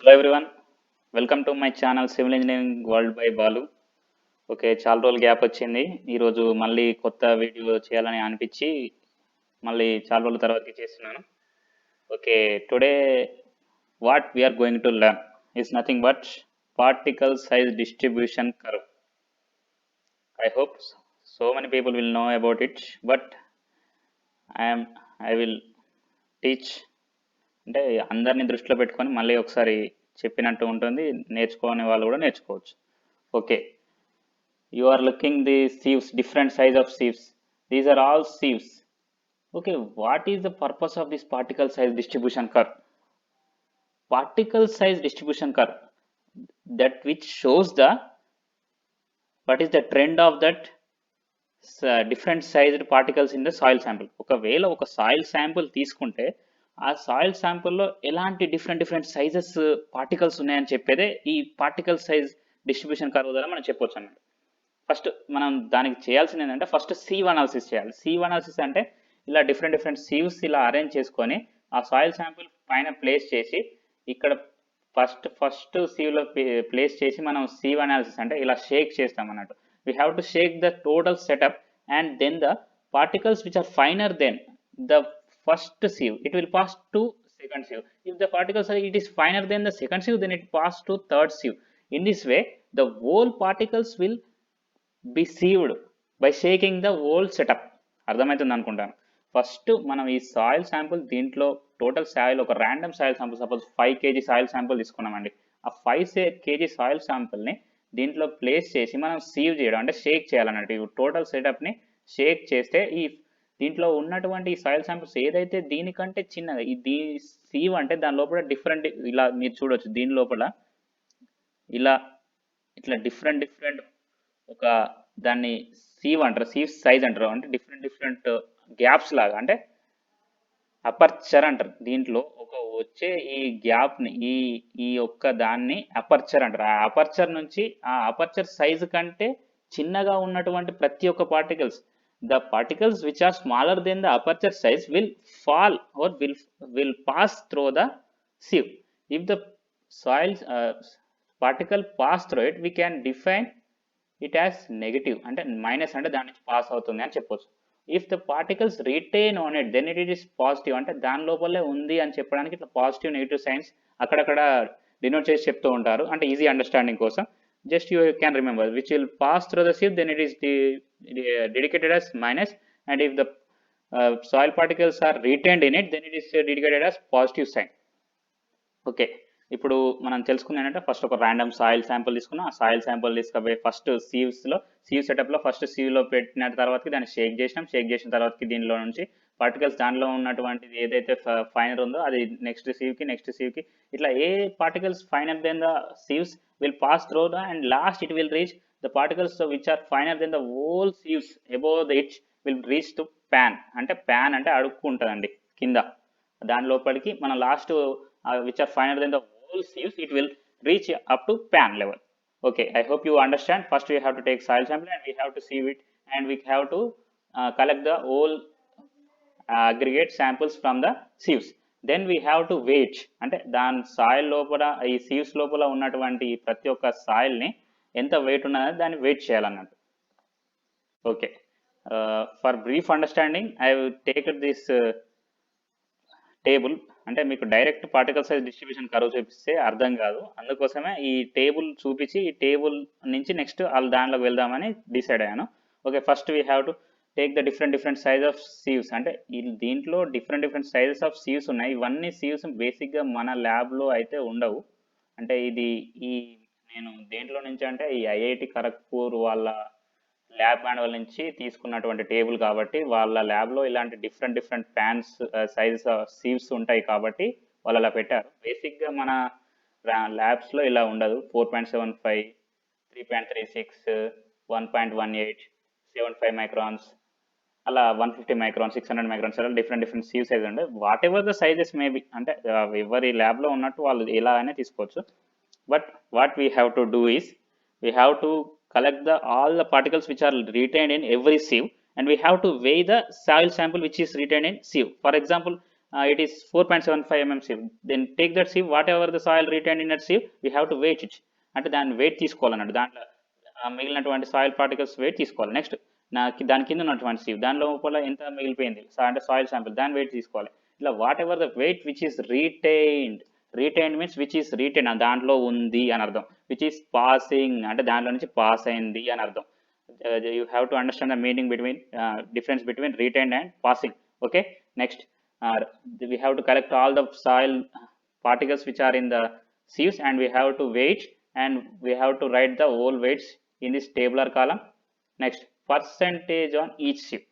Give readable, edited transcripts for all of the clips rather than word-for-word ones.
Hello everyone, welcome to my channel civil engineering world by Balu. Okay, చాలా రోజులు gap వచ్చింది. ఈరోజు మళ్ళీ కొత్త వీడియో చేయాలని అనిపించి మళ్ళీ చాలా రోజుల తర్వాతకి చేస్తున్నాను. Okay, today what we are going to learn is nothing but particle size distribution curve. I hope so many people will know about it, but I'm I will teach. అంటే అందరినీ దృష్టిలో పెట్టుకొని మళ్ళీ ఒకసారి చెప్పినట్టు ఉంటుంది, నేర్చుకోని వాళ్ళు కూడా నేర్చుకోవచ్చు. Okay, you are looking the sieves, different size of sieves. These are all sieves. Okay, what is the purpose of this particle size distribution curve? Particle size distribution curve, that which shows the what is the trend of that different sized particles in the soil sample. ఒకవేళ ఒక soil sample తీసుకుంటే ఆ soil శాంపుల్లో ఎలాంటి different sizes particles ఉన్నాయని చెప్పేదే ఈ particle size distribution curve ద్వారా మనం చెప్పొచ్చు అన్నమాట. ఫస్ట్ మనం దానికి చేయాల్సింది ఏంటంటే ఫస్ట్ సీవ్ అనాలిసిస్ చేయాలి. సీవ్ అనాలిసిస్ అంటే ఇలా డిఫరెంట్ సీవ్స్ ఇలా అరేంజ్ చేసుకొని ఆ సాయిల్ శాంపుల్ పైన ప్లేస్ చేసి ఇక్కడ ఫస్ట్ సీవ్లో ప్లేస్ చేసి మనం సీవ్ అనాలిసిస్ అంటే ఇలా షేక్ చేస్తాం అన్నట్టు. We have to shake the total setup and then the particles which are finer than the first sieve, it will pass to second sieve. If the particles are it is finer than the second sieve, then it pass to third sieve. In this way the whole particles will be sieved by shaking the whole setup. అర్థమవుతుంది అనుకుంటాను. First మనం ఈ soil sample దీంట్లో total soil ఒక random soil sample suppose 5 kg soil sample తీసుకున్నామండి. ఆ 5 kg soil శాంపుల్ని దీంట్లో place చేసి మనం సీవ్ చేయడం అంటే షేక్ చేయాలన్నట్టు. టోటల్ సెటప్ని షేక్ చేస్తే ఈ దీంట్లో ఉన్నటువంటి ఈ సాయిల్ శాంపుల్స్ ఏదైతే దీనికంటే చిన్నగా ఈ సీవ్ అంటే దాని లోపల డిఫరెంట్ ఇలా మీరు చూడొచ్చు. దీని లోపల ఇలా ఇట్లా డిఫరెంట్ ఒక దాన్ని సీవ్ అంటారు, సీవ్ సైజ్ అంటారు. అంటే డిఫరెంట్ గ్యాప్స్ లాగా అంటే అపర్చర్ అంటారు. దీంట్లో ఒక వచ్చే ఈ గ్యాప్ని ఈ ఈ ఒక్క దాన్ని అపర్చర్ అంటారు. ఆ అపర్చర్ నుంచి ఆ అపర్చర్ సైజ్ కంటే చిన్నగా ఉన్నటువంటి ప్రతి ఒక్క particles, the particles which are smaller than the aperture size will fall or will pass through the sieve. If the soil particle pass through it, we can define it as negative అంటే minus అంటే దాని నుంచి pass అవుతుంది అని చెప్పొచ్చు. If the particles retain on it then it is positive అంటే దాని లోపలే ఉంది అని చెప్పడానికి ఇట్లా పాజిటివ్ నెగిటివ్ సైన్స్ అక్కడక్కడ డినోట్ చేసి చెప్తూ ఉంటారు, అంటే ఈజీ అండర్స్టాండింగ్ కోసం. Just you can remember which will pass through the sieve, then it is dedicated as minus, and if the soil particles are retained in it, then it is dedicated as positive sign. Okay, ఇప్పుడు మనం తెలుసుకుంది ఏంటంటే first ఒక random soil sample తీసుకున్నాం. ఆ soil sample తీసుకుపోయి first sieve సెటప్లో first సీవ్లో పెట్టిన తర్వాతకి దాన్ని షేక్ చేసిన తర్వాతకి దీనిలో నుంచి పార్టికల్స్ దానిలో ఉన్నటువంటిది ఏదైతే ఫైనర్ ఉందో అది నెక్స్ట్ సీవ్కి ఇట్లా ఏ particles finer than the sieves will pass through the and last it will reach the particles which are finer than the whole sieves above it will reach to pan. అంటే pan అంటే అడుక్కు ఉంటుందండి కింద, దాని లోపలికి మన last which are finer than the whole sieves it will reach up to pan level. Okay, I hope you understand. First we have to take soil sample and we have to sieve it and we have to collect the whole aggregate samples from the sieves. Then we have to weight అంటే దాని soil లోపల ఈ sieves లోపల ఉన్నటువంటి ప్రతి ఒక్క సాయిల్ని ఎంత weight ఉన్నదో దాన్ని వెయిట్ చేయాలన్నట్టు. Okay, for brief understanding I take this table. అంటే మీకు direct particle size distribution curve చూపిస్తే అర్థం కాదు, అందుకోసమే ఈ టేబుల్ చూపించి ఈ టేబుల్ నుంచి నెక్స్ట్ వాళ్ళు దానిలోకి వెళ్దామని డిసైడ్ అయ్యాను. Okay, first we have to take the different size of sieves. అంటే దీంట్లో డిఫరెంట్ సైజెస్ ఆఫ్ సీవ్స్ ఉన్నాయి. ఇవన్నీ సీవ్స్ బేసిక్గా మన ల్యాబ్లో అయితే ఉండవు. అంటే ఇది నేను దేంట్లో నుంచి అంటే ఈ ఐఐటి ఖరగ్పూర్ వాళ్ళ ల్యాబ్ మాన్యువల్ నుంచి తీసుకున్నటువంటి టేబుల్ కాబట్టి వాళ్ళ ల్యాబ్లో ఇలాంటి డిఫరెంట్ ప్యాన్స్ సైజెస్ సీవ్స్ ఉంటాయి కాబట్టి వాళ్ళు అలా పెట్టారు. బేసిక్గా మన ల్యాబ్స్లో ఇలా ఉండదు. 4.75, 3.36, 1.18, 75 మైక్రాన్స్, అలా 150 మైక్రాన్స్, 600 మైక్రాన్స్, అలా డిఫరెంట్ సీవ్ సైజ్ ఉండే what ever the sizes maybe. అంటే ఎవరి ల్యాబ్లో ఉన్నట్టు వాళ్ళు ఎలా అయినా తీసుకోవచ్చు. But what we have to do is we have to collect all the particles which are retained in every sieve and we have to weigh the soil sample which is retained in sieve. For example, it is 4.75 mm sieve. Then take that sieve, whatever the soil retained in that sieve, we have to weight it. అంటే దాన్ని wait తీసుకోవాలన్నట్టు, దాంట్లో మిగిలినటువంటి soil particles wait తీసుకోవాలి. Next దాని కింద ఉన్నటువంటి sieve, దాని లోపల ఎంత మిగిలిపోయింది అంటే సాయిల్ శాంపిల్, దాని వెయిట్ తీసుకోవాలి. ఇలా whatever the weight which is retained means which is retain, దాంట్లో ఉంది అని అర్థం. విచ్ ఈస్ పాసింగ్ అంటే దాంట్లో నుంచి పాస్ అయింది అని అర్థం. You have to understand the meaning between difference between retained and passing. Okay, next we have to collect all the soil particles which are in the sieves, and we have to weight, and we have to write the whole weights in this tabular column. Next, percentage on each sieve.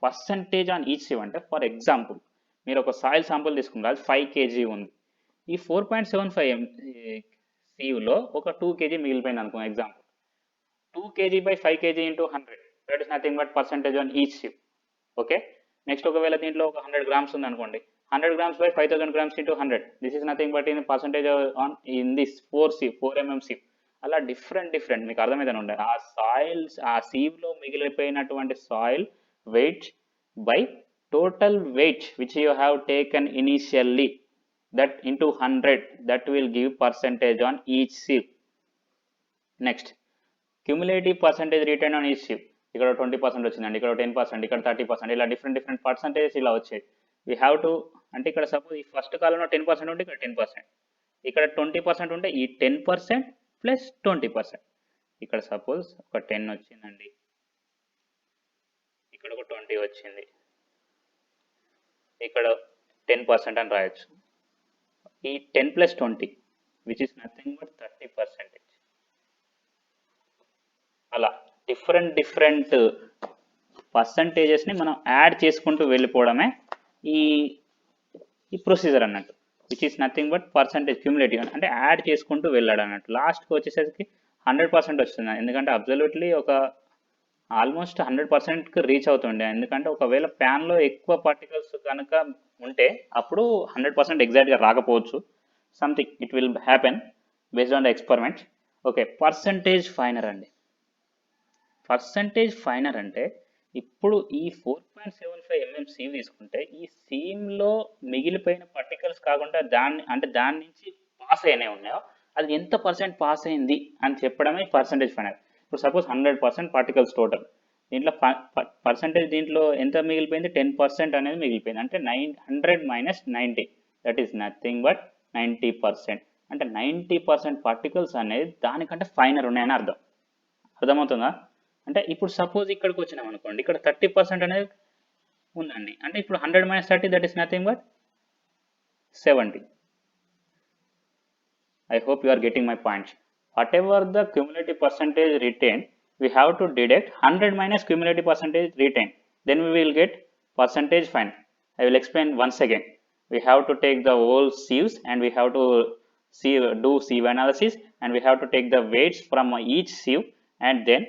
Percentage on each sieve అంటే for example మీరు ఒక soil sample తీసుకున్నారు, అది 5 kg ఉంది. ఈ 4.75 sieve లో ఒక 2 kg మిగిలిపోయింది అనుకో example. 2 kg by 5 kg into 100, that is nothing but percentage on each sieve. Okay, next ఒకవేళ దీంట్లో ఒక 100 grams ఉంది అనుకోండి, 100 grams by 5000 grams into 100, this is nothing but in percentage on in this 4 mm sieve. అలా different మీకు అర్థమైతే ఉండే ఆ సాయిల్స్ ఆ sieve లో మిగిలిపోయినటువంటి soil weight by total weight which you have taken initially, that into 100, that will give percentage on each sieve. Next, cumulative percentage return on each sieve. ఇక్కడ 20% వచ్చిందండి, ఇక్కడ 10%, ఇక్కడ 30%, ఇలా డిఫరెంట్ పర్సంటేజెస్ ఇలా వచ్చాయి. వీ హ్యావ్ టు అంటే ఇక్కడ suppose ఈ ఫస్ట్ కాలంలో 10% ఉంటే ఇక్కడ 10%, ఇక్కడ 20% ఉంటే ఈ 10% ప్లస్ 20%. ఇక్కడ సపోజ్ ఒక 10 వచ్చిందండి, ఇక్కడ ఒక 20 వచ్చింది, ఇక్కడ 10% అని రాయొచ్చు. ఈ 10 plus 20 which is nothing but 30%. అలా డిఫరెంట్ పర్సంటేజెస్ని మనం యాడ్ చేసుకుంటూ వెళ్ళిపోవడమే ఈ ప్రొసీజర్ అన్నట్టు, which is nothing but percentage cumulative అంటే యాడ్ చేసుకుంటూ వెళ్ళాడు అన్నట్టు. లాస్ట్కి వచ్చేసరికి 100% వస్తుంది, ఎందుకంటే అబ్జల్యూట్లీ ఒక ఆల్మోస్ట్ 100%కి రీచ్ అవుతుండే. ఎందుకంటే ఒకవేళ ప్యాన్లో ఎక్కువ పార్టికల్స్ కనుక ఉంటే అప్పుడు 100% ఎగ్జాక్ట్గా రాకపోవచ్చు. Something it will happen based on the experiment. Okay, percentage finer అండి. పర్సంటేజ్ ఫైనర్ అంటే ఇప్పుడు ఈ 4.75 mm sieve తీసుకుంటే ఈ సీమ్లో మిగిలిపోయిన పార్టికల్స్ కాకుండా దాని నుంచి పాస్ అయినవి ఉన్నాయో అది ఎంత పర్సెంట్ పాస్ అయింది అని చెప్పడమే పర్సంటేజ్ ఫైనర్. ఇప్పుడు సపోజ్ 100% పార్టికల్స్ టోటల్, దీంట్లో పర్సంటేజ్ దీంట్లో ఎంత మిగిలిపోయింది, 10% అనేది మిగిలిపోయింది. అంటే 100 minus 90, that is nothing but 90%. అంటే 90% పార్టికల్స్ అనేది దానికంటే ఫైనర్ ఉన్నాయని అర్థమవుతుందా? అంటే ఇప్పుడు సపోజ్ ఇక్కడికి వచ్చినాం అనుకోండి, ఇక్కడ 30% అనేది ఉందండి, అంటే ఇప్పుడు 100 minus 30, that is nothing but 70. I hope you are getting my point. Whatever the cumulative percentage retained, we have to deduct 100 minus cumulative percentage retained. Then we will get percentage fine. I will explain once again. We have to take the whole sieves and we have to do sieve analysis, and we have to take the weights from each sieve, and then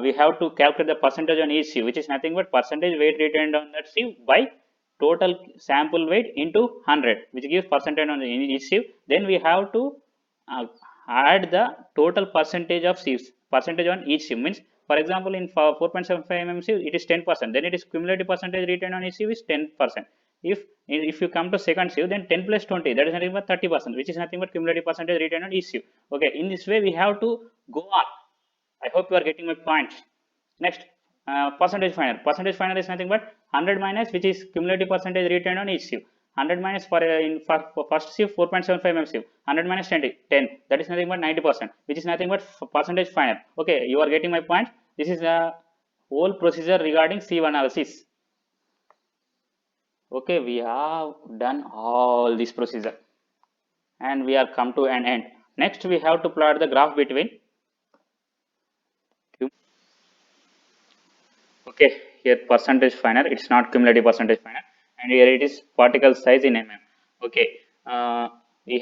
we have to calculate the percentage on each sieve, which is nothing but percentage weight retained on that sieve by total sample weight into 100, which gives percentage on each sieve. Then we have to add the total percentage of sieves, percentage on each sieve. Means for example in 4.75 mm sieve it is 10%, then it is cumulative percentage retained on each sieve is 10%. If you come to second sieve, then 10 plus 20, that is nothing but 30%, which is nothing but cumulative percentage retained on each sieve. Okay, in this way we have to go on. I hope you are getting my point. Next, percentage final. Percentage final is nothing but 100 minus, which is cumulative percentage retained on each sieve. 100 minus for first sieve 4.75 mm sieve. 100 minus 10. That is nothing but 90%, which is nothing but percentage final. Okay, you are getting my point. This is the whole procedure regarding sieve analysis. Okay, we have done all this procedure, and we are come to an end. Next, we have to plot the graph between. Okay, here percentage finer, it's not cumulative percentage finer, and here it is particle size in mm. Okay, we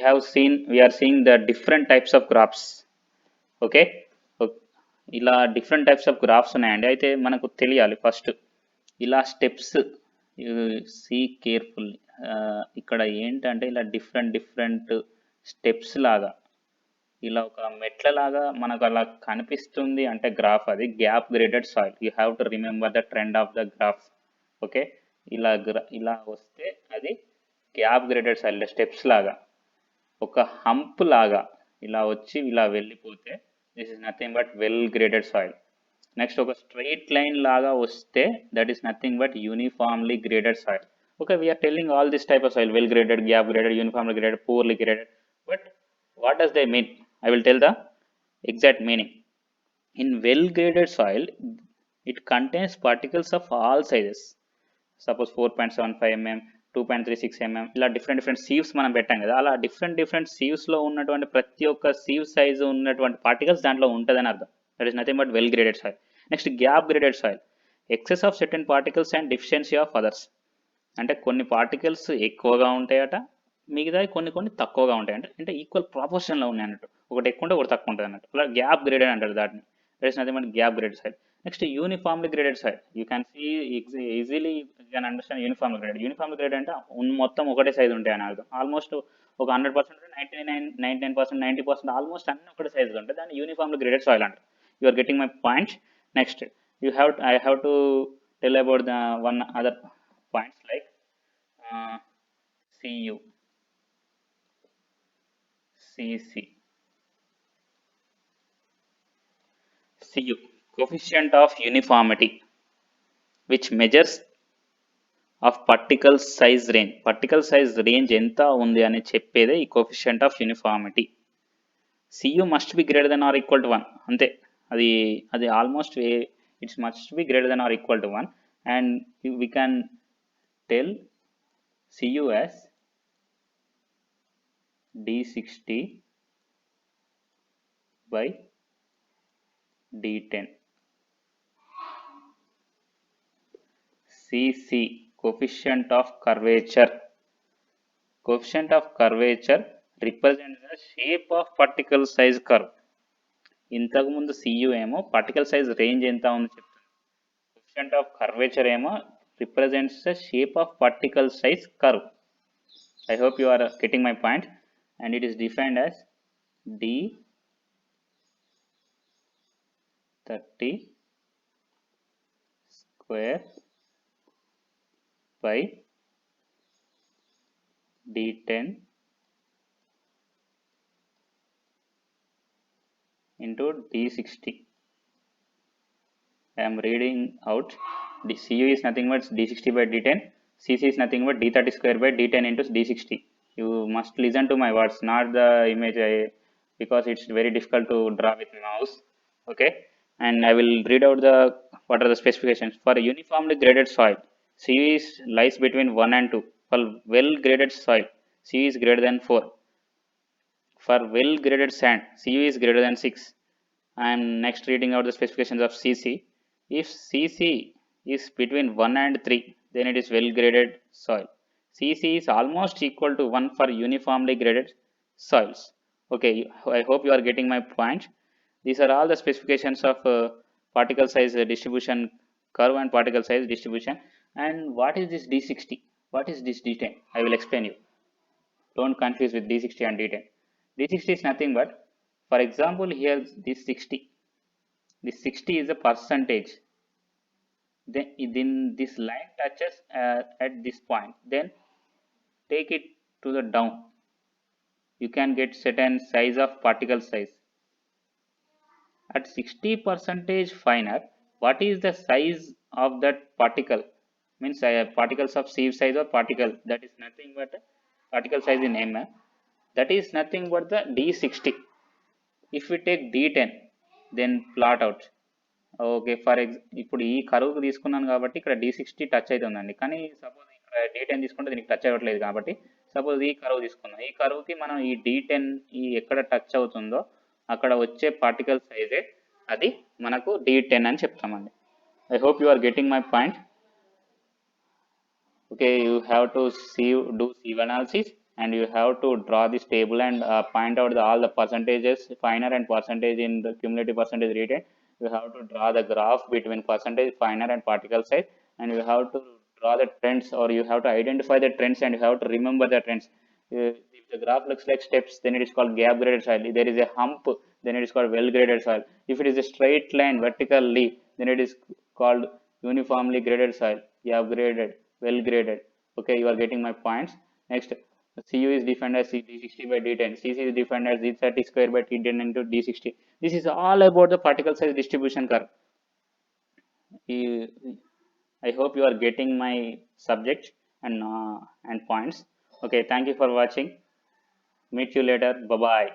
are seeing the different types of graphs. Okay, ఇలా different types of graphs ఉన్నాయండి. అయితే మనకు తెలియాలి first ఇలా steps see careful. ఇక్కడ ఏంటంటే ఇలా different steps లాగా ఇలా ఒక మెట్లలాగా మనకు అలా కనిపిస్తుంది అంటే గ్రాఫ్ అది gap graded soil. You have to remember the trend of the graph. Okay, ఇలా వస్తే అది గ్యాప్ గ్రేడెడ్ సాయిల్ స్టెప్స్ లాగా ఒక హంప్ లాగా ఇలా వచ్చి ఇలా వెళ్ళిపోతే this is nothing but well graded soil. Next ఒక స్ట్రైట్ లైన్ లాగా వస్తే that is nothing but uniformly graded soil. Okay, we are telling all this type of soil: well graded, gap graded, uniformly graded, poorly graded. But what does they mean? I will tell the exact meaning. In well graded soil, it contains particles of all sizes. Suppose 4.75 mm, 2.36 mm, ఇలా different sieves మనం పెట్టాం కదా, అలా different సీవ్స్లో ఉన్నటువంటి ప్రతి ఒక్క sieve size ఉన్నటువంటి particles దాంట్లో ఉంటుందని అర్థం. That is nothing but well graded soil. Next gap graded soil: excess of certain particles and deficiency of others. అంటే కొన్ని పార్టికల్స్ ఎక్కువగా ఉంటాయట, మిగతా కొన్ని తక్కువగా ఉంటాయి. అంటే ఈక్వల్ ప్రాపోర్షన్లో ఉన్నాయి అన్నట్టు, ఒకటి ఎక్కువ ఉంటే ఒకటి తక్కువ ఉంటుంది అన్నట్టు. అలా గ్యాప్ గ్రేడెడ్ అంటారు దాన్ని. That is nothing but gap graded soil. Next uniformly graded soil. You can see easily you can understand uniformly graded. Uniformly graded అంటే మొత్తం ఒకటే సైజు ఉంటాయి అని అర్థం. ఆల్మోస్ట్ ఒక 100%, 99%, 90% ఆల్మోస్ట్ అన్ని ఒకటే సైజులు ఉంటాయి. దాన్ని యూనిఫామ్లీ గ్రేడెడ్ సాయిల్ అంటారు. You are getting my point. Next I have to tell about the one other points like Cu, Cc. Cu, coefficient of uniformity, which measures of particle size range. Particle size range ఎంత ఉంది అని చెప్పేదే ఈ coefficient of uniformity. Cu must be greater than or equal to 1. అంతే, అది almost it's must be greater then or equal to 1, and we can tell Cu as D60 by D10. Cc, coefficient of curvature. Coefficient of curvature represents the shape of particle size curve. ఇంతకు ముందు Cu ఏమో particle size range ఎంత ఉంది చెప్తుంది. Coefficient of curvature ఏమో represents the shape of particle size curve. I hope you are getting my point. And it is defined as D30 square by D10 into D60. I am reading out. The Cu is nothing but D60 by D10. Cc is nothing but D30 square by D10 into D60. You must listen to my words, not the image, because it's very difficult to draw with mouse. Okay, and I will read out what are the specifications. For a uniformly graded soil, Cu lies between 1 and 2. For well graded soil, Cu is greater than 4. For well graded sand, Cu is greater than 6. I am next reading out the specifications of Cc. If Cc is between 1 and 3, then it is well graded soil. Cc is almost equal to 1 for uniformly graded soils. Okay, I hope you are getting my point. These are all the specifications of particle size distribution curve and particle size distribution. And what is this D60? What is this D10? I will explain you. Don't confuse with D60 and D10. D60 is nothing but, for example, here this 60. This 60 is a percentage. Then this line touches at this point. Then take it to the down. You can get certain size of particle size. At 60% finer, what is the size of that particle? Means particles of sieve size or particle. That is nothing but particle size in mm. That is nothing but the D60. If we take D10, then plot out. Okay, ఇప్పుడు ఈ కరువుకు తీసుకున్నాను కాబట్టి ఇక్కడ D60 touch అవుతుందండి. కానీ suppose ఇక్కడ D10 తీసుకుంటే దీనికి టచ్ అవ్వట్లేదు కాబట్టి సపోజ్ ఈ కరువు తీసుకుందాం. ఈ కరువుకి మనం ఈ D10 ఎక్కడ టచ్ అవుతుందో అక్కడ వచ్చే పార్టికల్ సైజే అది మనకు D10 అని చెప్తామండి. I hope you are getting my point. Okay, you have to do sieve analysis, and you have to draw this table and point out all the percentages, finer and percentage in the cumulative percentage retained. You have to draw the graph between percentage, finer and particle size, and you have to draw the trends, or you have to identify the trends, and you have to remember the trends. If the graph looks like steps, then it is called gap graded soil. If there is a hump, then it is called well graded soil. If it is a straight line vertically, then it is called uniformly graded soil, gap graded, well graded. Okay, you are getting my points. Next, Cu is defined as d60 by d10. Cc is defined as d30 square by t10 into d60. This is all about the particle size distribution curve. I hope you are getting my subject and points. Okay, thank you for watching. Meet you later. Bye bye.